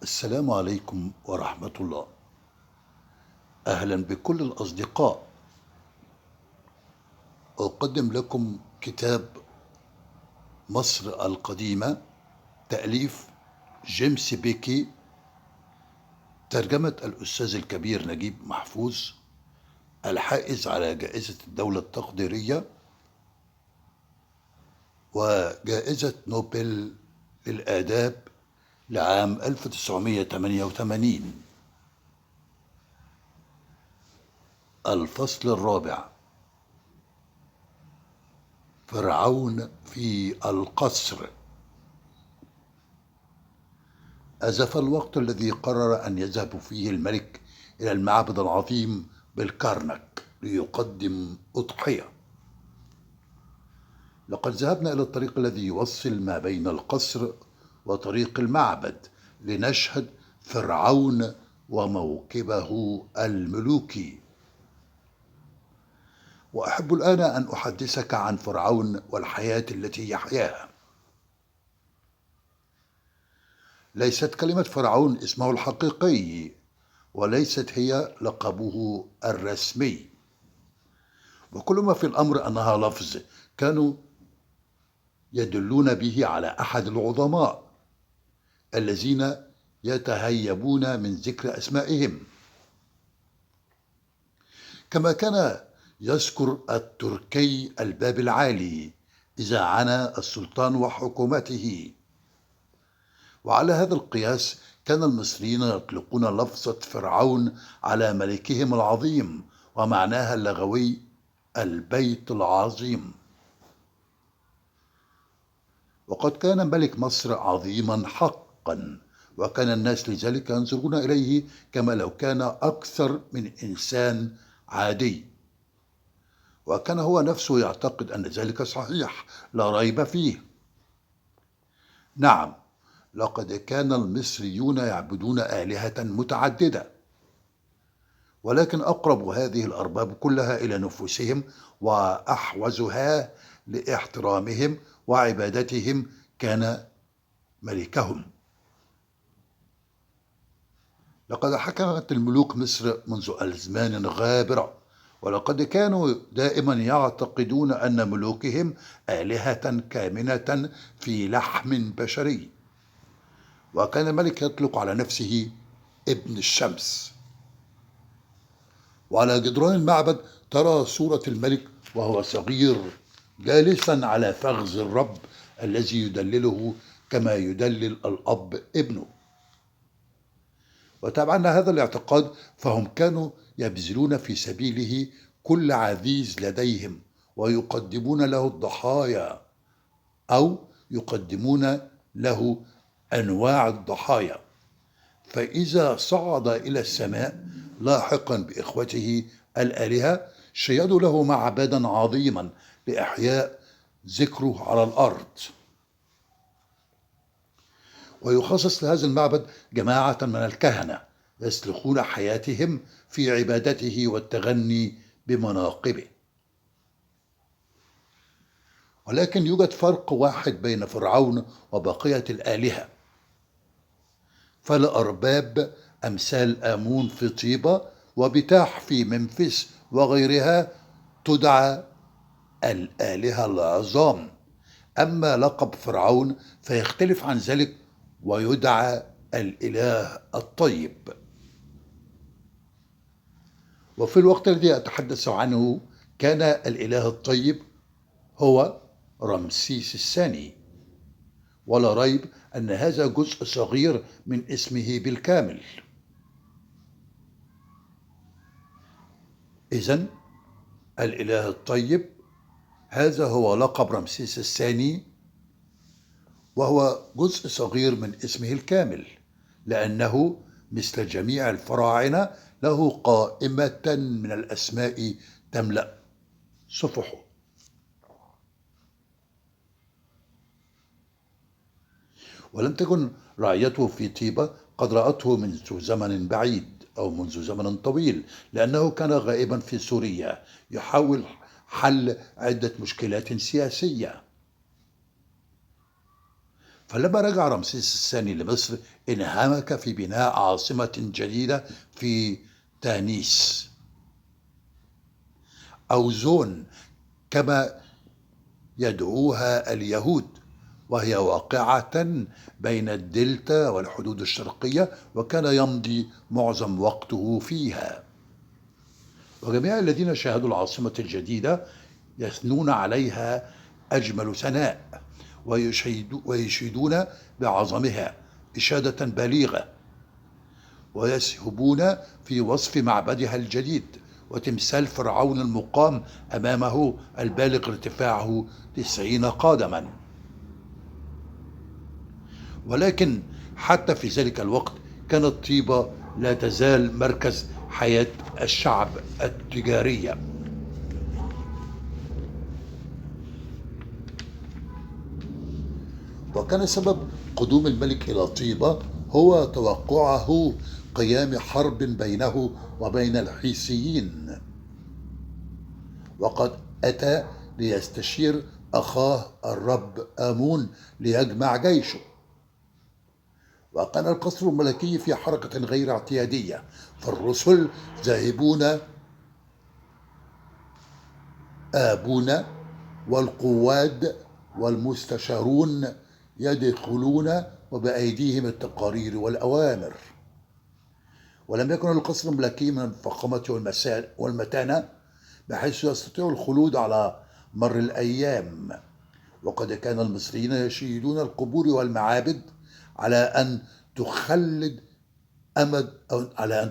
السلام عليكم ورحمة الله. أهلا بكل الأصدقاء. أقدم لكم كتاب مصر القديمة، تأليف جيمس بيكي، ترجمة الأستاذ الكبير نجيب محفوظ، الحائز على جائزة الدولة التقديرية وجائزة نوبل للآداب لعام 1988. الفصل الرابع: فرعون في القصر. أزف الوقت الذي قرر أن يذهب فيه الملك إلى المعبد العظيم بالكرنك ليقدم أضحية. لقد ذهبنا إلى الطريق الذي يوصل ما بين القصر وطريق المعبد لنشهد فرعون وموكبه الملوكي. وأحب الآن أن أحدثك عن فرعون والحياة التي يحياها. ليست كلمة فرعون اسمه الحقيقي، وليست هي لقبه الرسمي، وكل ما في الأمر أنها لفظ كانوا يدلون به على أحد العظماء الذين يتهيبون من ذكر أسمائهم، كما كان يذكر التركي الباب العالي إذا عنا السلطان وحكومته. وعلى هذا القياس كان المصريين يطلقون لفظة فرعون على ملكهم العظيم، ومعناها اللغوي البيت العظيم. وقد كان ملك مصر عظيما حقا، وكان الناس لذلك ينظرون إليه كما لو كان أكثر من إنسان عادي، وكان هو نفسه يعتقد أن ذلك صحيح لا ريب فيه. نعم، لقد كان المصريون يعبدون آلهة متعددة، ولكن أقرب هذه الأرباب كلها إلى نفوسهم وأحوزها لاحترامهم وعبادتهم كان ملكهم. لقد حكمت الملوك مصر منذ أزمان غابرة، ولقد كانوا دائما يعتقدون أن ملوكهم آلهة كامنة في لحم بشري. وكان الملك يطلق على نفسه ابن الشمس. وعلى جدران المعبد ترى صورة الملك وهو صغير جالسا على فخذ الرب الذي يدلله كما يدلل الأب ابنه. وتابعنا هذا الاعتقاد فهم كانوا يبذلون في سبيله كل عزيز لديهم، ويقدمون له الضحايا أو يقدمون له أنواع الضحايا. فإذا صعد إلى السماء لاحقا بإخوته الآلهة شيدوا له معبدا عظيما لإحياء ذكره على الأرض. ويخصص لهذا المعبد جماعة من الكهنة يسلخون حياتهم في عبادته والتغني بمناقبه. ولكن يوجد فرق واحد بين فرعون وبقية الآلهة، فالأرباب أمثال آمون في طيبة وبتاح في منفس وغيرها تدعى الآلهة العظام، أما لقب فرعون فيختلف عن ذلك ويدعى الإله الطيب. وفي الوقت الذي أتحدث عنه كان الإله الطيب هو رمسيس الثاني، ولا ريب أن هذا جزء صغير من اسمه بالكامل. إذن الإله الطيب هذا هو لقب رمسيس الثاني، وهو جزء صغير من اسمه الكامل، لأنه مثل جميع الفراعنة له قائمة من الأسماء تملأ صفحه. ولم تكن رعيته في طيبة قد رأته منذ زمن بعيد أو منذ زمن طويل، لأنه كان غائبا في سوريا يحاول حل عدة مشكلات سياسية. فلما رجع رمسيس الثاني لمصر انهمك في بناء عاصمة جديدة في تانيس أو زون كما يدعوها اليهود، وهي واقعة بين الدلتا والحدود الشرقية، وكان يمضي معظم وقته فيها. وجميع الذين شاهدوا العاصمة الجديدة يثنون عليها أجمل ثناء، ويشيدون بعظمها إشادة بليغة، ويسهبون في وصف معبدها الجديد وتمثال فرعون المقام أمامه البالغ ارتفاعه 90 قدما. ولكن حتى في ذلك الوقت كانت طيبة لا تزال مركز حياة الشعب التجارية. وكان سبب قدوم الملك إلى طيبة هو توقعه قيام حرب بينه وبين الحيثيين، وقد أتى ليستشير أخاه الرب آمون ليجمع جيشه. وكان القصر الملكي في حركة غير اعتيادية، فالرسل ذاهبون آبون والقواد والمستشارون يدخلون وبأيديهم التقارير والأوامر. ولم يكن القصر الملكي من الفخامة والمتانة بحيث يستطيع الخلود على مر الأيام، وقد كان المصريين يشيدون القبور والمعابد على أن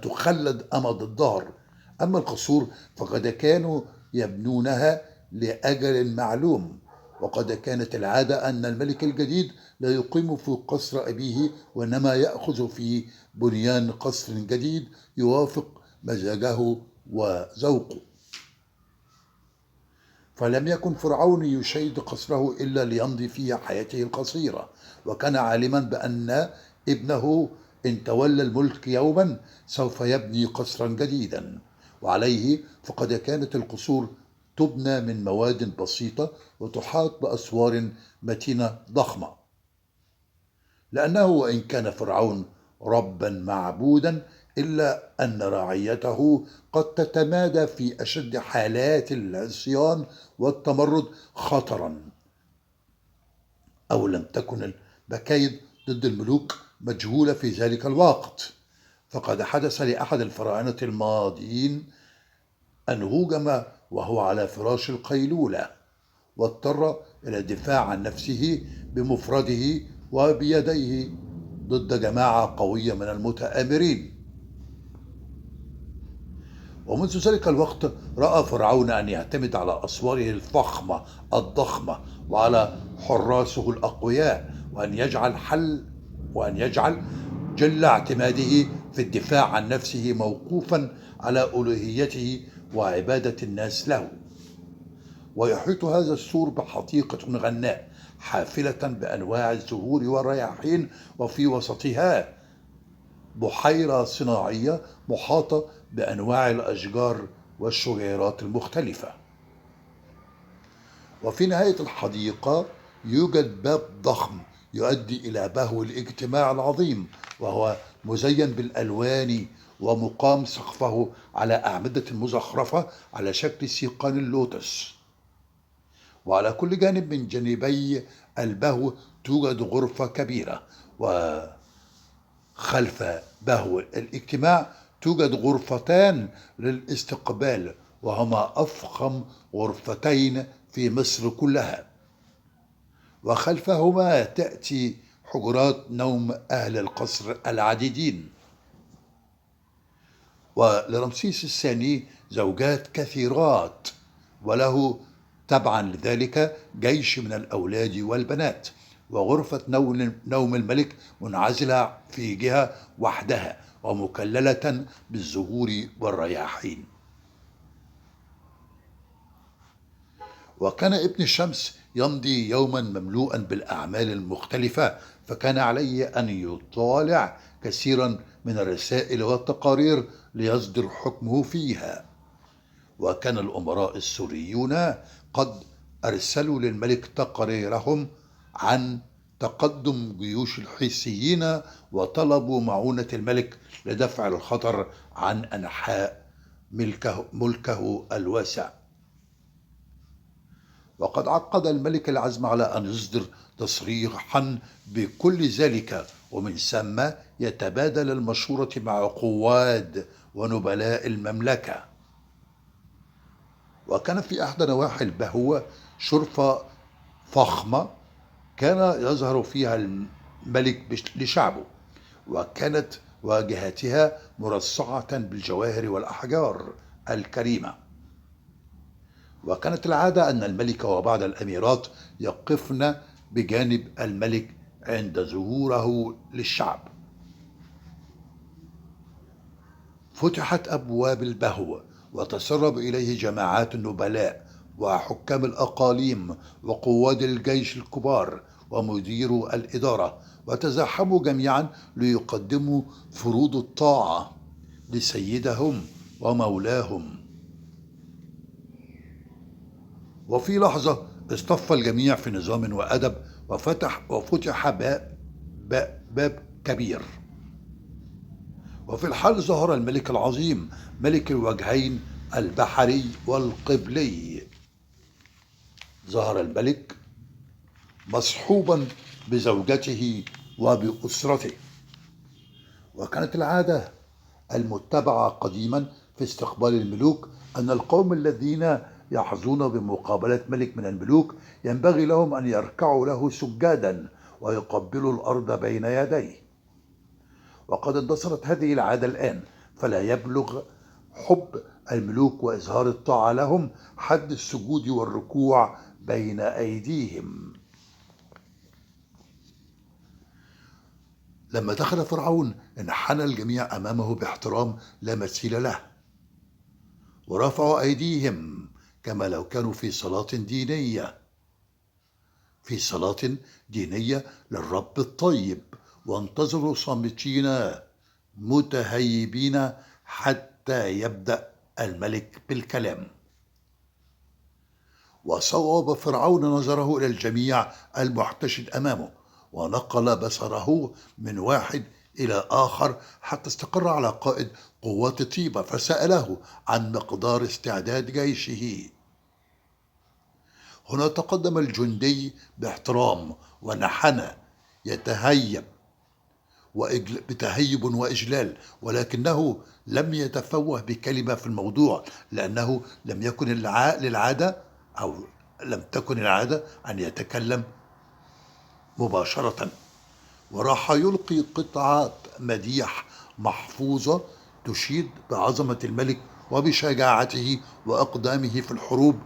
تخلد أمد الدهر. أما القصور فقد كانوا يبنونها لأجل معلوم، وقد كانت العادة أن الملك الجديد لا يقيم في قصر أبيه، وإنما يأخذ في بنيان قصر جديد يوافق مزاجه وذوقه. فلم يكن فرعون يشيد قصره إلا ليمضي فيه حياته القصيرة، وكان عالما بأن ابنه إن تولى الملك يوما سوف يبني قصرا جديدا، وعليه فقد كانت القصور تبنى من مواد بسيطة وتحاط بأسوار متينة ضخمة، لأنه وإن كان فرعون ربا معبودا إلا أن رعيته قد تتمادى في أشد حالات العصيان والتمرد خطرا، أو لم تكن المكايد ضد الملوك مجهولة في ذلك الوقت. فقد حدث لأحد الفراعنة الماضيين أن هوجم وهو على فراش القيلولة، واضطر إلى الدفاع عن نفسه بمفرده وبيديه ضد جماعة قوية من المتآمرين. ومنذ ذلك الوقت رأى فرعون أن يعتمد على أسواره الضخمة وعلى حراسه الأقوياء، وأن يجعل جل اعتماده في الدفاع عن نفسه موقوفا على ألوهيته وعبادة الناس له. ويحيط هذا السور بحديقة غناء حافلة بأنواع الزهور والرياحين، وفي وسطها بحيرة صناعية محاطة بأنواع الأشجار والشجيرات المختلفة. وفي نهاية الحديقة يوجد باب ضخم يؤدي إلى بهو الاجتماع العظيم، وهو مزين بالألوان ومقام سقفه على أعمدة مزخرفة على شكل سيقان اللوتس. وعلى كل جانب من جانبي البهو توجد غرفة كبيرة، وخلف بهو الاجتماع توجد غرفتان للاستقبال، وهما أفخم غرفتين في مصر كلها. وخلفهما تأتي حجرات نوم أهل القصر العديدين. ولرمسيس الثاني زوجات كثيرات، وله تبعا لذلك جيش من الأولاد والبنات. وغرفة نوم الملك منعزلة في جهة وحدها ومكللة بالزهور والرياحين. وكان ابن الشمس يمضي يوما مملوءا بالأعمال المختلفة، فكان عليه أن يطالع كثيرا من الرسائل والتقارير ليصدر حكمه فيها. وكان الأمراء السوريون قد أرسلوا للملك تقاريرهم عن تقدم جيوش الحيثيين وطلبوا معونة الملك لدفع الخطر عن أنحاء ملكه الواسع. وقد عقد الملك العزم على أن يصدر تصريحا بكل ذلك، ومن ثم يتبادل المشورة مع قواد ونبلاء المملكة. وكان في إحدى نواحي البهوة شرفة فخمة كان يظهر فيها الملك لشعبه، وكانت واجهتها مرصعة بالجواهر والأحجار الكريمة. وكانت العادة أن الملك وبعض الأميرات يقفن بجانب الملك عند ظهوره للشعب. فتحت أبواب البهو وتسرب إليه جماعات النبلاء وحكام الأقاليم وقواد الجيش الكبار ومدير الإدارة، وتزاحموا جميعا ليقدموا فروض الطاعة لسيدهم ومولاهم. وفي لحظة اصطف الجميع في نظام وأدب، وفتح باب كبير. وفي الحال ظهر الملك العظيم ملك الوجهين البحري والقبلي. ظهر الملك مصحوبا بزوجته وبأسرته. وكانت العادة المتبعة قديما في استقبال الملوك أن القوم الذين يحظون بمقابلة ملك من الملوك ينبغي لهم أن يركعوا له سجادا ويقبلوا الأرض بين يديه. وقد اندثرت هذه العادة الآن، فلا يبلغ حب الملوك وإظهار الطاعة لهم حد السجود والركوع بين أيديهم. لما دخل فرعون انحنى الجميع أمامه باحترام لا مثيل له، ورفعوا أيديهم كما لو كانوا في صلاة دينية للرب الطيب، وانتظروا صامتين متهيبين حتى يبدأ الملك بالكلام. وصوب فرعون نظره إلى الجميع المحتشد أمامه، ونقل بصره من واحد إلى آخر حتى استقر على قائد قوات طيبة، فسأله عن مقدار استعداد جيشه. هنا تقدم الجندي باحترام ونحنى يتهيب بتهيب وإجلال، ولكنه لم يتفوه بكلمة في الموضوع، لأنه لم يكن لم تكن العادة أن يتكلم مباشرة. وراح يلقي قطعة مديح محفوظة تشيد بعظمة الملك وبشجاعته وأقدامه في الحروب،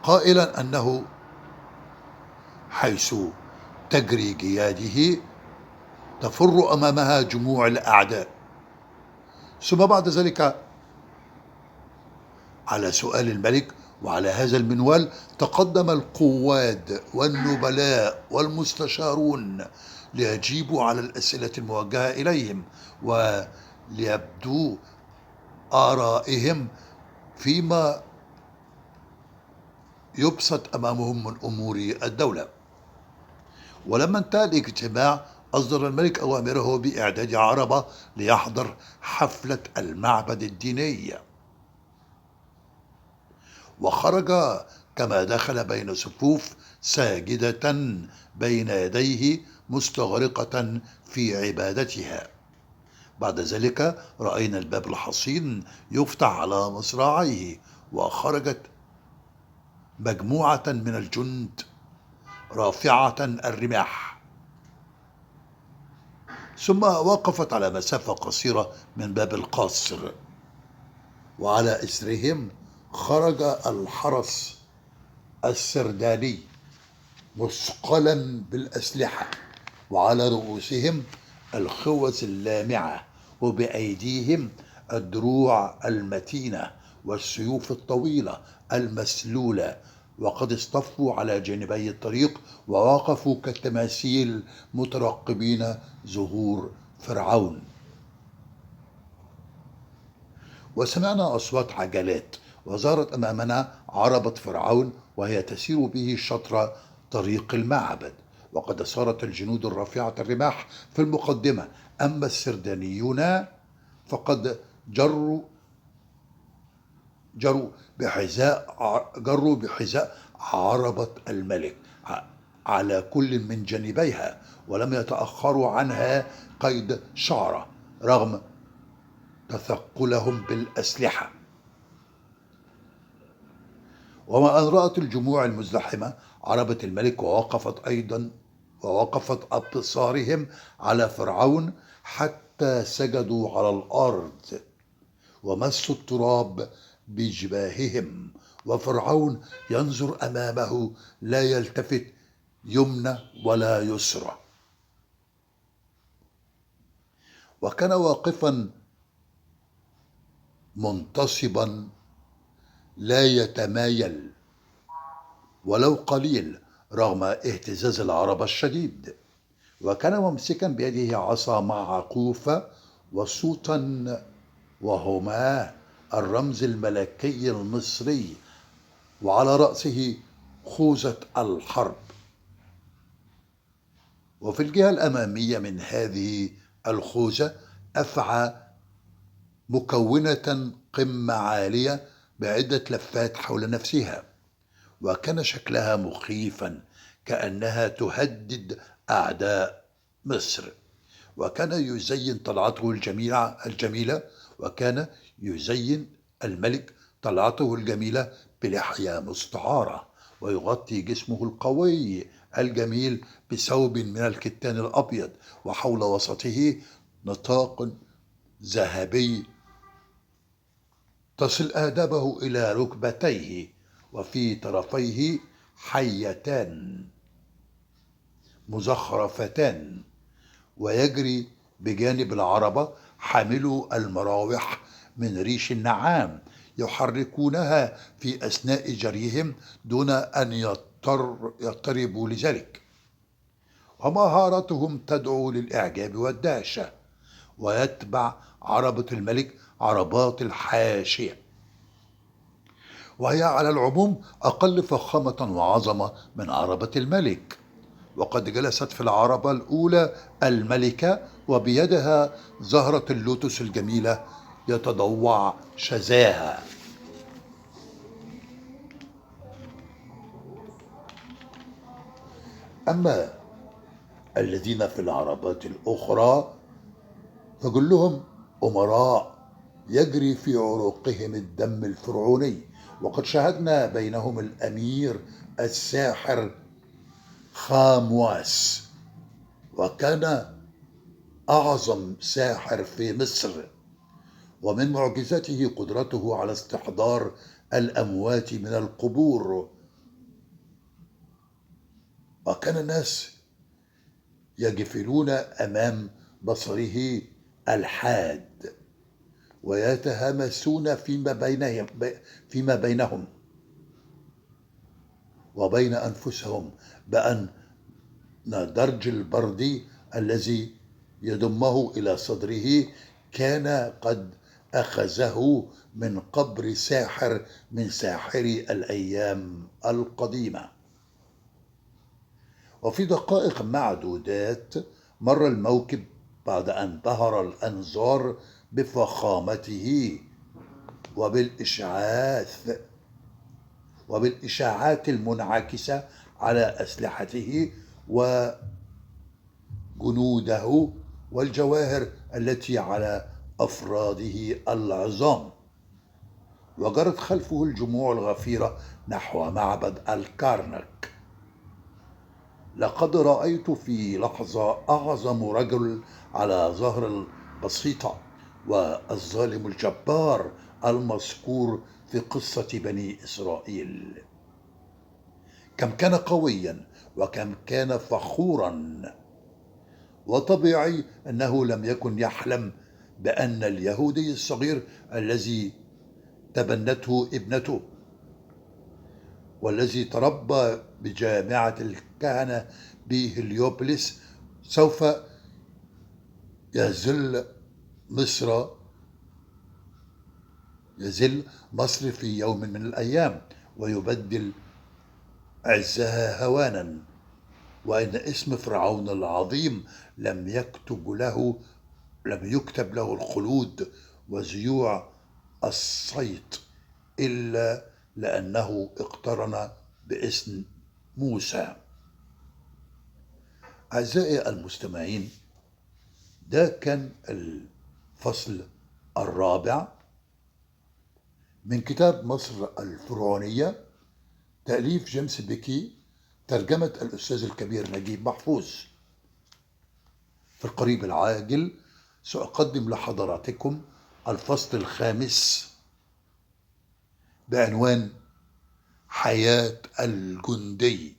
قائلا أنه حيث تجري جياده تفر أمامها جموع الأعداء. ثم بعد ذلك على سؤال الملك وعلى هذا المنوال تقدم القواد والنبلاء والمستشارون ليجيبوا على الأسئلة الموجهة إليهم وليبدوا آرائهم فيما يبسط أمامهم من أمور الدولة. ولما انتهى الاجتماع أصدر الملك أوامره بإعداد عربة ليحضر حفلة المعبد الديني، وخرج كما دخل بين صفوف ساجدة بين يديه مستغرقة في عبادتها. بعد ذلك رأينا الباب الحصين يفتح على مصراعيه، وخرجت مجموعة من الجند رافعة الرماح، ثم وقفت على مسافة قصيرة من باب القصر، وعلى إثرهم خرج الحرس السرداني مثقلا بالأسلحة، وعلى رؤوسهم الخوذ اللامعة، وبأيديهم الدروع المتينة والسيوف الطويلة المسلولة، وقد اصطفوا على جانبي الطريق ووقفوا كالتماثيل مترقبين ظهور فرعون. وسمعنا أصوات عجلات، وظهرت أمامنا عربة فرعون وهي تسير به شطر طريق المعبد، وقد صارت الجنود الرافعة الرماح في المقدمة، أما السردانيون فقد جروا بحذاء عربة الملك على كل من جانبيها، ولم يتأخروا عنها قيد شعرة رغم تثقلهم بالأسلحة. وما أن رأت الجموع المزدحمة عربة الملك ووقفت أبصارهم على فرعون حتى سجدوا على الأرض ومسوا التراب بجباههم، وفرعون ينظر أمامه لا يلتفت يمنى ولا يسرى. وكان واقفا منتصبا لا يتمايل ولو قليل رغم اهتزاز العرب الشديد، وكان ممسكا بيده عصا معقوف وسوطا، وهما الرمز الملكي المصري، وعلى رأسه خوذة الحرب. وفي الجهة الأمامية من هذه الخوذة أفعى مكونة قمة عالية بعدة لفات حول نفسها، وكان شكلها مخيفا كأنها تهدد أعداء مصر. وكان يزين طلعته الجميلة وكان يزين الملك طلعته الجميلة بلحية مستعارة، ويغطي جسمه القوي الجميل بثوب من الكتان الأبيض، وحول وسطه نطاق ذهبي تصل آدابه إلى ركبتيه، وفي طرفيه حيتان مزخرفتان، ويجري بجانب العربة حاملو المراوح من ريش النعام يحركونها في أثناء جريهم دون أن يضطربوا لذلك، ومهارتهم تدعو للإعجاب والدهشة. ويتبع عربة الملك عربات الحاشية، وهي على العموم أقل فخامة وعظمة من عربة الملك. وقد جلست في العربة الأولى الملكة وبيدها زهرة اللوتس الجميلة يتضوع شذاها. أما الذين في العربات الأخرى فكلهم أمراء يجري في عروقهم الدم الفرعوني، وقد شاهدنا بينهم الأمير الساحر خامواس، وكان أعظم ساحر في مصر، ومن معجزاته قدرته على استحضار الأموات من القبور. وكان الناس يجفلون أمام بصره الحاد ويتهامسون فيما بينهم وبين أنفسهم بأن درج البرد الذي يضمه إلى صدره كان قد أخذه من قبر ساحر من ساحري الأيام القديمة. وفي دقائق معدودات مر الموكب بعد أن بهر الأنظار بفخامته وبالإشاعات المنعكسة على أسلحته وجنوده والجواهر التي على أفراده العظام. وجرت خلفه الجموع الغفيرة نحو معبد الكرنك. لقد رأيت في لحظة أعظم رجل على ظهر البسيطة والظالم الجبار المذكور في قصة بني إسرائيل. كم كان قويا وكم كان فخورا، وطبيعي أنه لم يكن يحلم بأن اليهودي الصغير الذي تبنته ابنته والذي تربى بجامعة الكهنة بهليوبلس سوف يزل مصر في يوم من الأيام ويبدل عزها هوانا، وإن اسم فرعون العظيم لم يكتب له الخلود وزيوع الصيت إلا لأنه اقترن باسم موسى. أعزائي المستمعين، ده كان الفصل الرابع من كتاب مصر الفرعونية، تأليف جيمس بيكي، ترجمة الأستاذ الكبير نجيب محفوظ. في القريب العاجل سأقدم لحضراتكم الفصل الخامس بعنوان حياة الجندي.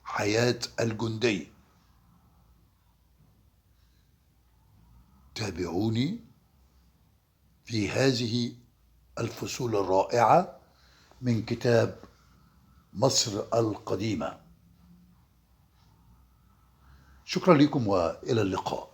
حياة الجندي. تابعوني في هذه الفصول الرائعة من كتاب مصر القديمة. شكرا لكم وإلى اللقاء.